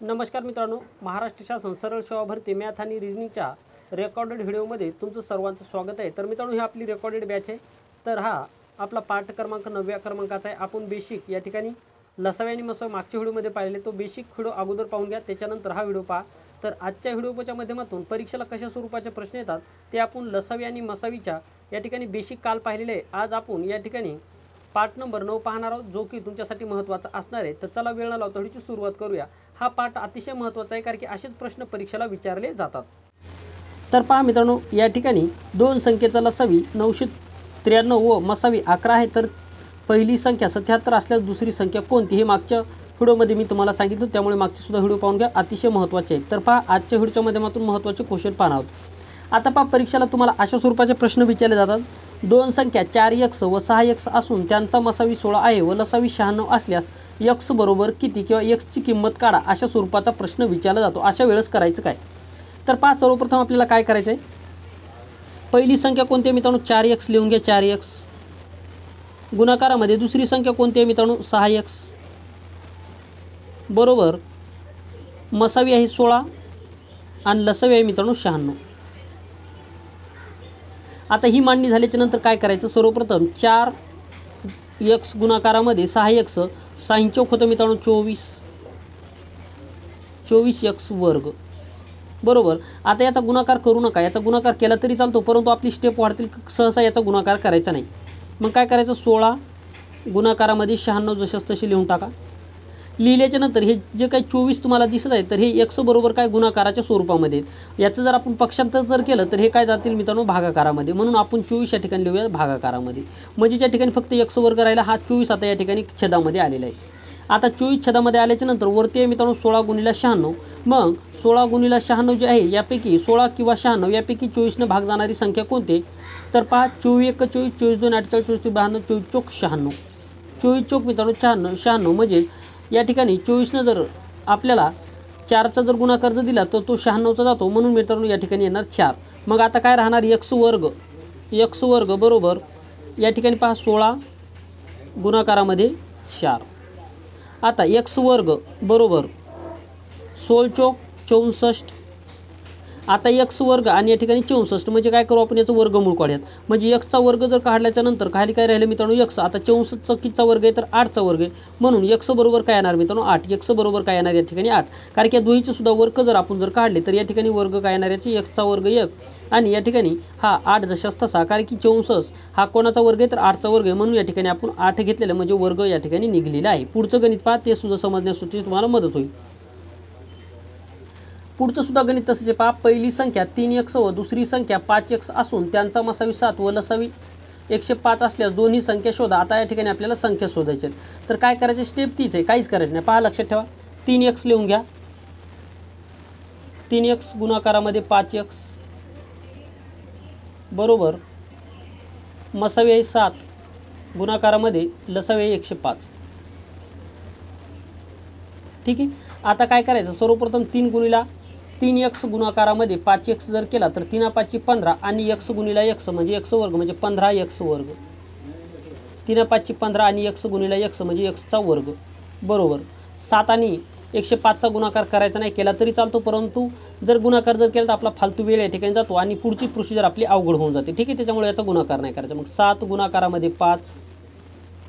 नमस्कार मित्रांनो, महाराष्ट्र शासन सरळ सेवा भरती मॅथ आणि रिजनिंगच्या रेकॉर्डेड व्हिडिओमध्ये तुमचं सर्वांचं स्वागत आहे। तर मित्रांनो, ही आपली रेकॉर्डेड बॅच आहे। तर हा आपला पाठ क्रमांक 9व्या क्रमांकाचा आहे। आपण बेसिक या ठिकाणी लसावी आणि मसावी मागच्या व्हिडिओमध्ये पाहिले, तो बेसिक व्हिडिओ अगोदर पाहून घ्या, त्याच्यानंतर हा व्हिडिओ पहा। तर आजच्या व्हिडिओच्या माध्यमातून परीक्षेला कशा स्वरूपाचे प्रश्न येतात ते आपण लसावी आणि मसावीच्या या ठिकाणी बेसिक काल पाहिलेले आहे। आज आपण या ठिकाणी पाठ नंबर 9 पाहणार आहोत, जो की तुमच्यासाठी महत्त्वाचा असणार आहे। तर चला वेळ न लावता व्हिडिओची सुरुवात करूया। हा पाठ अतिशय महत्त्वाचा आहे, कारण की असेच प्रश्न परीक्षेला विचारले जातात। तर पहा मित्रांनो, या ठिकाणी दोन संख्येचा लसावी 993 व मसावी 11 आहे। तर पहिली संख्या 77 असल्यास दुसरी संख्या कोणती, हे मागच्या व्हिडिओमध्ये मी तुम्हाला सांगितलं, त्यामुळे मागचे सुद्धा व्हिडिओ पाहून घ्या, अतिशय महत्त्वाचे आहे। तर पहा, आजच्या व्हिडिओच्या माध्यमातून महत्त्वाचे क्वेश्चन पाहणार आहोत। आता पहा, परीक्षेला तुम्हाला अशा स्वरूपाचे प्रश्न विचारले जातात। दोन संख्या 4x व 6x असून त्यांचा मसावी 16 आहे व लसावी 96 असल्यास x बरोबर किती किंवा x ची किंमत काढा, अशा स्वरूपाचा प्रश्न विचारला जातो। अशा वेळेस करायचं काय? तर पहा, सर्वप्रथम आपल्याला काय करायचं आहे, पहिली संख्या कोणती आहे मित्रांनो, 4x लिहून घ्या। 4x गुणाकारामध्ये दुसरी संख्या कोणती आहे मित्रांनो, 6x बरोबर मसावी आहे 16 आणि लसावी आहे मित्रांनो 96। आता ही मांडणी झाल्याच्या नंतर काय करायचं, सर्वप्रथम 4x गुणाकारामध्ये 6x 6 चौक होतं मित्रांनो 24x वर्ग बरोबर। आता याचा गुणाकार करू नका, याचा गुणाकार केला तरी चालतो, परंतु आपली स्टेप वाढतील, सहसा याचा गुणाकार करायचा नाही। मग काय करायचं, 16 गुणाकारामध्ये 96 जशास तशी लिहून टाका। लिहिल्याच्या नंतर हे जे काही 24 तुम्हाला दिसत आहे, तर हे x बरोबर काय गुणाकाराच्या स्वरूपामध्ये आहेत। याचं जर आपण पक्षांतर जर केलं तर हे काय जातील मित्रांनो, भागाकारामध्ये, म्हणून आपण 24 या ठिकाणी लिहूया भागाकारामध्ये। म्हणजे या ठिकाणी फक्त x वर्ग राहिला, हा 24 आता या ठिकाणी छेदामध्ये आलेला आहे। आता 24 छेदामध्ये आल्याच्या नंतर वरती आहे मित्रांनो 16 गुणिले 96। मग 16 गुणिले 96 जे आहे, यापैकी 16 किंवा 96 यापैकी 24 भाग जाणारी संख्या कोणती? तर पहा, 24 1 24, 24 2 48, 24 3 92, 24 चौक 96, 24 चौक मित्रांनो 96। म्हणजे या ठिकाणी 24 जर आपल्याला 4चा जर गुणाकार जर दिला तर तो 96चा जातो, म्हणून मित्रांनो या ठिकाणी येणार 4। मग आता काय राहणार, x वर्ग बरोबर या ठिकाणी पहा 16 गुणाकारामध्ये 4। आता x वर्ग बरोबर 16 चौक 64। आता x वर्ग आणि या ठिकाणी 64, म्हणजे काय करू आपण, याचं वर्गमूळ काढूयात। म्हणजे x चा वर्ग जर काढल्याच्या नंतर खाली काय राहिलं मित्रांनो, x। आता 64चा कितीचा वर्ग आहे, तर 8चा वर्ग आहे, म्हणून x बरोबर काय येणार मित्रांनो 8। x बरोबर काय येणार या ठिकाणी 8, कारण की या दोहीचे सुद्धा वर्ग जर आपण जर काढले तर या ठिकाणी वर्ग काय येणार याचे, x चा वर्ग 1 आणि या ठिकाणी हा 8 जशास तसा, कारण की 64 हा कोणाचा वर्ग आहे, तर 8चा वर्ग आहे, म्हणून या ठिकाणी आपण 8 घेतलेलं, म्हणजे वर्ग या ठिकाणी निघलेला आहे। पुढचं गणित पहा, ते सुद्धा समजण्यासाठी तुम्हाला मदत होईल। पुढचं सुद्धा गणित तसेच पहा, पहिली संख्या 3x व दुसरी संख्या 5x असून त्यांचा मसावी 7 व लसावी 105 असल्यास दोन्ही संख्या शोधा। आता या ठिकाणी आपल्याला संख्या शोधायची आहे। तर काय करायचे, स्टेप तीच आहे, काहीच करायचं नाही। पहा, लक्षात ठेवा, 3x लिहून घ्या। 3x गुणाकारामध्ये 5x बरोबर मसावी आहे 7 गुणाकारामध्ये लसावी आहे 105। ठीक आहे। आता काय करायचं, सर्वप्रथम 3x गुणाकारामध्ये 5x जर केला तर 3 5 15 आणि x गुणिला x म्हणजे x वर्ग, म्हणजे 15x वर्ग। 3 5 15 आणि x गुणिला x म्हणजे x चा वर्ग बरोबर 7 आणि 105चा गुणाकार करायचा नाही, केला तरी चालतो, परंतु जर गुणाकार जर केला तर आपला फालतू वेळ या ठिकाणी जातो आणि पुढची प्रोसिजर आपली अवघड होऊन जाते। ठीक आहे, त्याच्यामुळे याचा गुणाकार नाही करायचा। मग 7 गुणाकारामध्ये 5,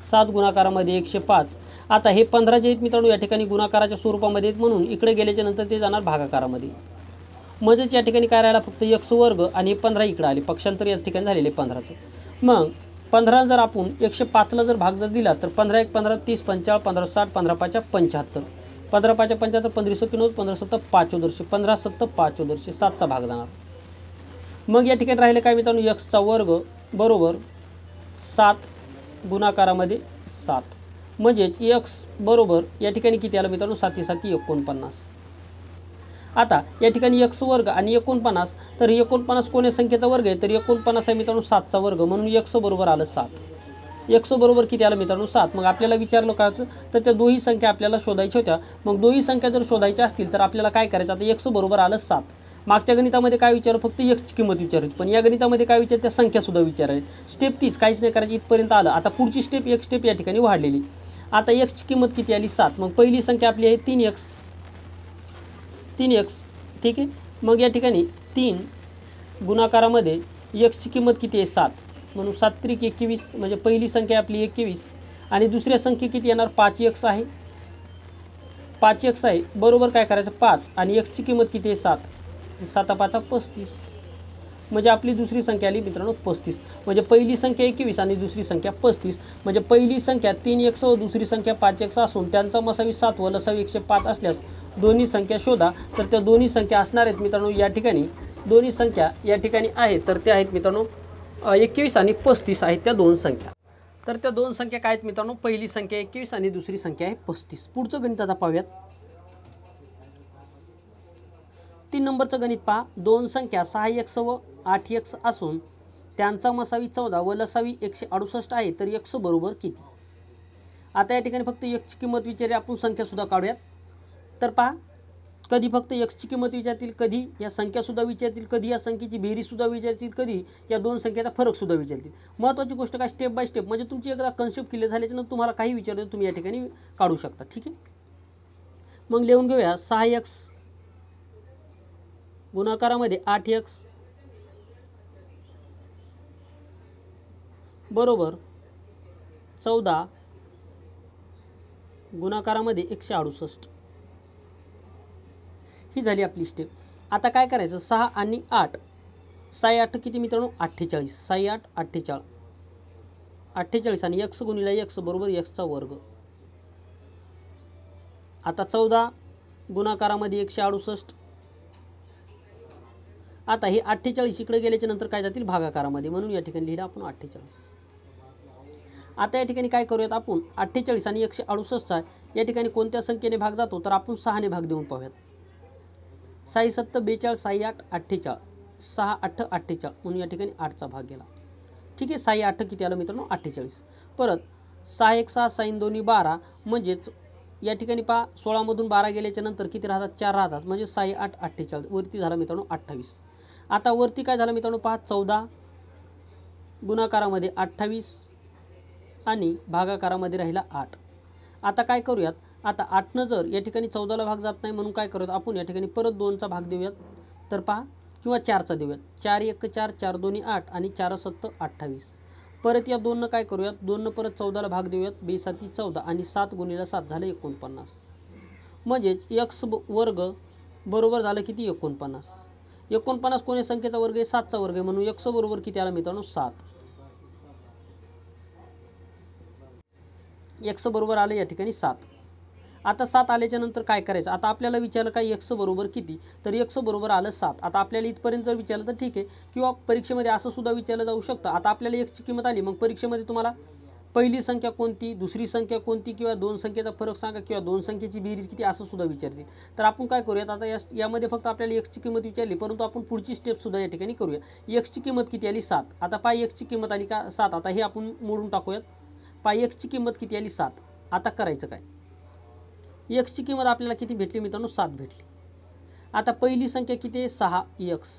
7 गुणाकारामध्ये 105। आता हे 15 जे आहेत मित्रांनो या ठिकाणी गुणाकाराच्या स्वरूपामध्ये आहेत, म्हणून इकडे गेल्याच्या नंतर ते जाणार भागाकारामध्ये। म्हणजेच या ठिकाणी काय राहिला, फक्त x वर्ग आणि 15 इकडे आले, पक्षांतर याच ठिकाणी झालेले 15चं। मग 15 जर आपण 105ला जर भाग जर दिला तर 15 1 15 30 45 15 60 15 5 75, 15 5 75, 15 6 90, 15 7 5 वर्ष, 15 7 5 वर्ष, 7चा भाग जाणार। मग या ठिकाणी राहिले काय मित्रांनो, x चा वर्ग बरोबर 7 गुणाकारामध्ये 7, म्हणजेच x बरोबर या ठिकाणी किती आलं मित्रांनो, 7 7 49। आता या ठिकाणी x वर्ग आणि 49, तर 49 कोण्या संख्येचा वर्ग आहे, तर 49 आहे मित्रांनो 7चा वर्ग, म्हणून x बरोबर आलं 7। x बरोबर किती आलं मित्रांनो 7। मग आपल्याला विचारलं काय होतं, तर त्या दोही संख्या आपल्याला शोधायच्या होत्या। मग दोही संख्या जर शोधायच्या असतील तर आपल्याला काय करायचं, आता x बरोबर आलं 7। मागच्या गणितामध्ये काय विचारलं, फक्त x ची किंमत विचारली, पण या गणितामध्ये काय विचारलं, त्या संख्या सुद्धा विचारली। स्टेप तीच, काहीच नाही करायची, इथपर्यंत आलं। आता पुढची स्टेप, एक स्टेप या ठिकाणी वाढलेली। आता x ची किंमत किती आली 7। मग पहिली संख्या आपली आहे 3x 3x, ठीक आहे. मग या ठिकाणी 3 गुणाकारामध्ये xची किंमत किती आहे 7, म्हणून 7 त्रिक 21, म्हणजे पहिली संख्या आपली 21 आणि दुसऱ्या संख्या किती येणार 5x आहे, 5x आहे. बरोबर काय करायचं 5 आणि xची किंमत किती आहे 7, 7 5 35, म्हणजे आपली दुसरी संख्या आली मित्रांनो 35. म्हणजे पहिली संख्या 21 आणि दुसरी संख्या 35, म्हणजे पहिली संख्या 3x व दुसरी संख्या 5x असून त्यांचा मसावी 7 व लसावी 105 असल्यास दोन्ही संख्या शोधा. तर त्या दोन्ही संख्या असणार आहेत मित्रांनो या ठिकाणी, दोन्ही संख्या या ठिकाणी आहेत तर त्या आहेत मित्रांनो 21 आणि 35 आहेत त्या दोन संख्या. तर त्या दोन संख्या काय आहेत मित्रांनो, पहिली संख्या 21 आणि दुसरी संख्या आहे 35. पुढचं गणित आता पाहूयात. 3 नंबरचं गणित पहा. दोन संख्या 6x व 8x असून त्यांचा मसावी 14 व लसावी 168 आहे तर x बरोबर किती. आता या ठिकाणी फक्त xची किंमत विचारली, आपण संख्यासुद्धा काढूयात. तर पहा, कधी फक्त xची किंमत विचारतील, कधी या संख्यासुद्धा विचारतील, कधी या संख्येची बेरीजसुद्धा विचारतील, कधी या दोन संख्येचा फरकसुद्धा विचारतील. महत्त्वाची गोष्ट काय, स्टेप बाय स्टेप, म्हणजे तुमची एकदा कन्सेप्ट क्लिअर झाल्याच्यानंतर तुम्हाला काही विचारलं तुम्ही या ठिकाणी काढू शकता. ठीक आहे. मग लिहून घेऊया. 6x गुणाकारामध्ये 8x बरोबर 14 गुणाकारामध्ये 168. ही झाली आपली स्टेप. आता काय करायचं, 6 आणि 8, 6 8 किती मित्रांनो 48, 6 8 48, 48 आणि x गुणिले x बरोबर x चा वर्ग. आता 14 गुणाकारामध्ये 168. आता हे 48 इकडे गेल्याच्या नंतर काय जातील भागाकारामध्ये, म्हणून या ठिकाणी लिहिलं आपण 48. आता या ठिकाणी काय करूयात आपण, 48 आणि 168चा या ठिकाणी कोणत्या संख्येने भाग जातो, तर आपण 6 ने भाग देऊन पाहूयात. 6 7 42, 6 8 48, 6 8 48, म्हणून या ठिकाणी 8चा भाग गेला. ठीक आहे. 6 8 किती आलं मित्रांनो 48. परत 6 1 6, 6 2 12, म्हणजेच या ठिकाणी पहा 16 मधून 12 गेल्याच्या नंतर किती राहतात 4 राहतात, म्हणजे 6 8 48, वरती झाला मित्रांनो 28. आता वरती काय झालं मित्रांनो पहा, 14 गुणाकारामध्ये 28 आणि भागाकारामध्ये राहिला 8. आता काय करूयात, आता 8 न जर या ठिकाणी 14ला भाग जात नाही, म्हणून काय करूयात आपण या ठिकाणी परत 2चा भाग देऊयात. तर पहा, किंवा 4चा देऊयात. 4 1 4, 4 2 8 आणि 4 7 28. परत या 2 काय करूयात, 2 परत 14ला भाग देऊयात. 2 7 14 आणि 7 गुणिले 7 झालं 49. म्हणजेच x वर्ग बरोबर झालं किती 49. 49 कोणत्या संख्येचा वर्ग आहे 7चा वर्ग आहे, म्हणून x बरोबर किती आला मित्रांनो 7. x बरोबर आलं या ठिकाणी 7. आता 7 आल्याच्या नंतर काय करायचं, आता आपल्याला विचारलं काय x बरोबर किती, तर x बरोबर आलं 7. आता आपल्याला इथपर्यंत जर विचारलं तर ठीक आहे, किंवा परीक्षेमध्ये असं सुद्धा विचारलं जाऊ शकतं. आता आपल्याला x ची किंमत आली, मग परीक्षेमध्ये तुम्हाला पहिली संख्या कोणती, दुसरी संख्या कोणती, किंवा दोन संख्येचा फरक सांगा, किंवा दोन संख्येची बेरीज किती असं सुद्धा विचारतील. तर आपण काय करूयात, आता यामध्ये फक्त आपल्याला x ची किंमत विचारली, परंतु आपण पुढची स्टेप सुद्धा या ठिकाणी करूया. x ची किंमत किती आली 7. आता पहा x ची किंमत आली का 7. आता हे आपण मोडून टाकूयात. पहा x ची किंमत किती आली 7. आता करायचं काय, x ची किंमत आपल्याला किती भेटली मित्रांनो 7 भेटली. आता पहिली संख्या किती आहे 6x.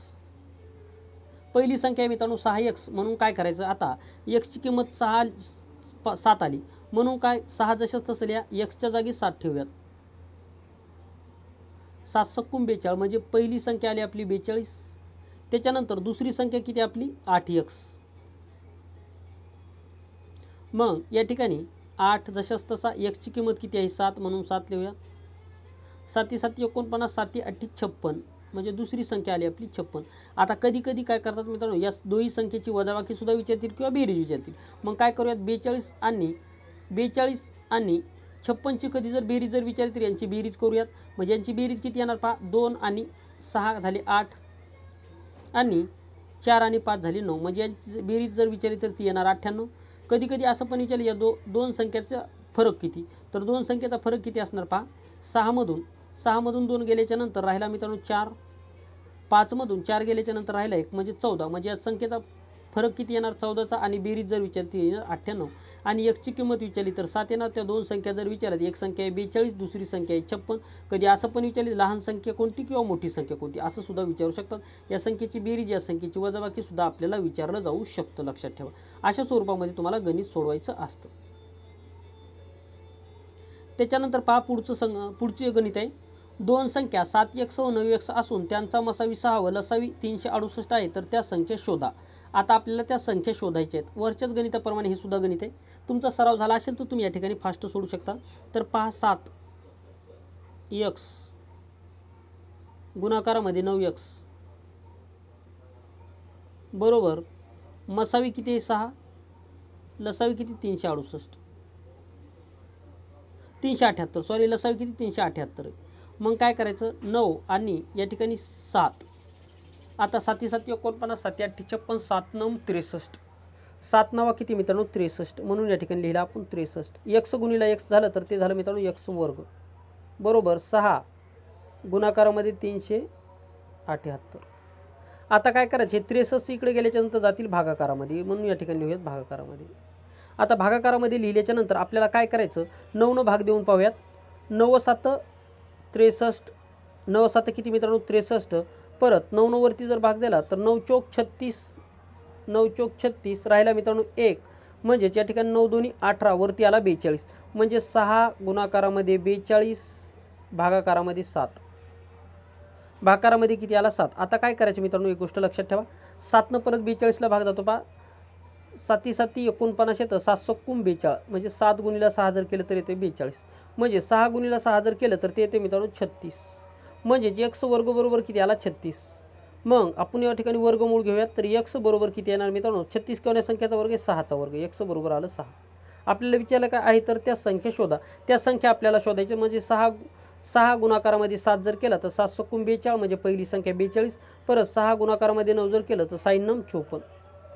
पहिली संख्या आहे मित्रांनो 6x, म्हणून काय करायचं, आता x ची किंमत 7 आली, म्हणून काय 6 जशाच तसं लिहा, x च्या जागी 7 ठेवूयात. 7 सक्कूम 42, म्हणजे पहिली संख्या आली आपली 42. त्याच्यानंतर दुसरी संख्या किती आपली 8x. मग या ठिकाणी 8 जशाच तसा x ची किंमत किती आहे 7, म्हणून 7 लिहूया. 7 7 49, 7 8 56, म्हणजे दुसरी संख्या आली आपली 56. आता कधी कधी काय करतात मित्रांनो, या दोन्ही संख्येची वजाबाकी सुद्धा विचारतील किंवा बेरीज विचारतील. मग काय करूयात, 42 आणि 56ची कधी जर बेरीज जर विचारतील, यांची बेरीज करूयात. म्हणजे यांची बेरीज किती येणार पहा, 2 आणि 6 झाली 8 आणि 4 आणि 5 झाली 9, म्हणजे यांची बेरीज जर विचारली तर ती येणार 98. कधी कधी असं पण विचारलं, या दोन संख्याचा फरक किती, तर दोन संख्येचा फरक किती असणार पहा, 6 मधून 2 गेल्याच्या नंतर राहिला मित्रांनो 4, 5 मधून 4 गेल्याच्या नंतर राहिला 1, म्हणजे 14, म्हणजे या संख्येचा फरक किती येणार 14चा, आणि बेरीज जर विचारती येणार 98. आणि x ची किंमत विचारली तर 7 येणार. त्या दोन संख्या जर विचारल्या, एक संख्या आहे 42, दुसरी संख्या आहे 56. कधी असं पण विचारली, लहान संख्या कोणती किंवा मोठी संख्या कोणती असं सुद्धा विचारू शकतात. या संख्येची बेरीज, या संख्येची वजाबाकी सुद्धा आपल्याला विचारलं जाऊ शकतं, लक्षात ठेवा. अशा स्वरूपामध्ये तुम्हाला गणित सोडवायचं असतं. त्याच्यानंतर पहा पुढचं गणित आहे. दोन संख्या 7x व 9x असून त्यांचा मसावी 6 व लसावी 368 आहे, तर त्या संख्या शोधा. आता आपल्याला त्या संख्या शोधायच्या आहेत. वरच्याच गणिताप्रमाणे हे सुद्धा गणित आहे. तुमचा सराव झाला असेल तर तुम्ही या ठिकाणी फास्ट सोडू शकता. तर पहा 7x गुणाकारामध्ये 9x बरोबर मसावी किती आहे 6, लसावी किती 378 सॉरी लसावी किती 378 आहे. मग काय करायचं 9 आणि या ठिकाणी 7. आता 7 7 49 7 8 56 7 9 63. 7 9 किती मित्रांनो 63, म्हणून या ठिकाणी लिहिला आपण 63. x गुणिला x झालं तर ते झालं मित्रांनो x वर्ग बरोबर 6 गुणाकारामध्ये 378. आता काय करायचे 63 इकडे गेल्याच्या नंतर जातील भागाकारामध्ये, म्हणून या ठिकाणी लिहूयात भागाकारामध्ये. आता भागाकारामध्ये लिहिल्याच्या नंतर आपल्याला काय करायचं 9 भाग देऊन पाहूयात. 9 7 63, 9 7 किती मित्रांनो 63. परत 9 वरती जर भाग दिला तर 9 चौक 36, 9 चौक 36 राहिला मित्रांनो 1, म्हणजेच या ठिकाणी 9 दोन्ही 18 वरती आला 42, म्हणजे 6 गुणाकारामध्ये 42 भागाकारामध्ये 7, भागाकारामध्ये किती आला 7. आता काय करायचं मित्रांनो एक गोष्ट लक्षात ठेवा, 7 परत 42ला भाग जातो पहा. 7 7 49 येतं, 7 7 42, म्हणजे 7 गुणिला 6 जर केलं तर येते 42, म्हणजे 6 गुणिला 6 जर केलं तर ते येते मित्रांनो 36, म्हणजे x वर्ग बरोबर किती आला 36. मग आपण या ठिकाणी वर्गमूळ घेऊयात. तर x बरोबर किती येणार मित्रांनो 36 कोण्या संख्याचा वर्ग आहे 6चा वर्ग, x बरोबर आलं 6. आपल्याला विचारलं काय आहे तर त्या संख्या शोधा. त्या संख्या आपल्याला शोधायच्या, म्हणजे 6 गुणाकारामध्ये 7 जर केला तर 7 7 42, म्हणजे पहिली संख्या 42. परत 6 गुणाकारामध्ये 9 जर केलं तर 6 9 54,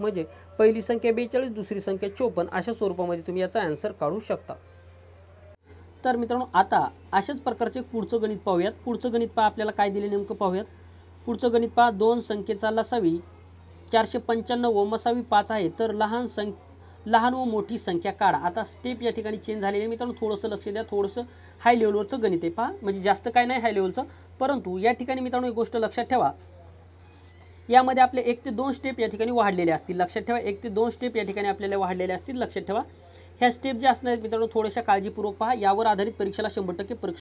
म्हणजे पहिली संख्या 42 दुसरी संख्या 54. अशा स्वरूपामध्ये तुम्ही याचा आन्सर काढू शकता. तर मित्रांनो आता अशाच प्रकारचे पुढचं गणित पाहूयात. पुढचं गणित पहा आपल्याला काय दिले नेमकं पाहूयात. पुढचं गणित पहा, दोन संख्येचा लसावी 495 व मसावी 5 आहे, तर लहान व मोठी संख्या काढा. आता स्टेप या ठिकाणी चेंज झालेली आहे मित्रांनो, थोडंसं लक्ष द्या. थोडंसं हाय लेवलवरचं गणित आहे पहा, म्हणजे जास्त काय नाही हाय लेवलचं, परंतु या ठिकाणी मित्रांनो एक गोष्ट लक्षात ठेवा, यामध्ये आपले 1 ते 2 स्टेप या ठिकाणी वाढलेले असतील. लक्षात ठेवा 1 ते 2 स्टेप या ठिकाणी आपल्याला वाढलेले असतील. लक्षात ठेवा ह्या स्टेप ज्या असणार मित्रांनो थोड्याशा काळजीपूर्वक पहा. यावर आधारित परीक्षेला 100%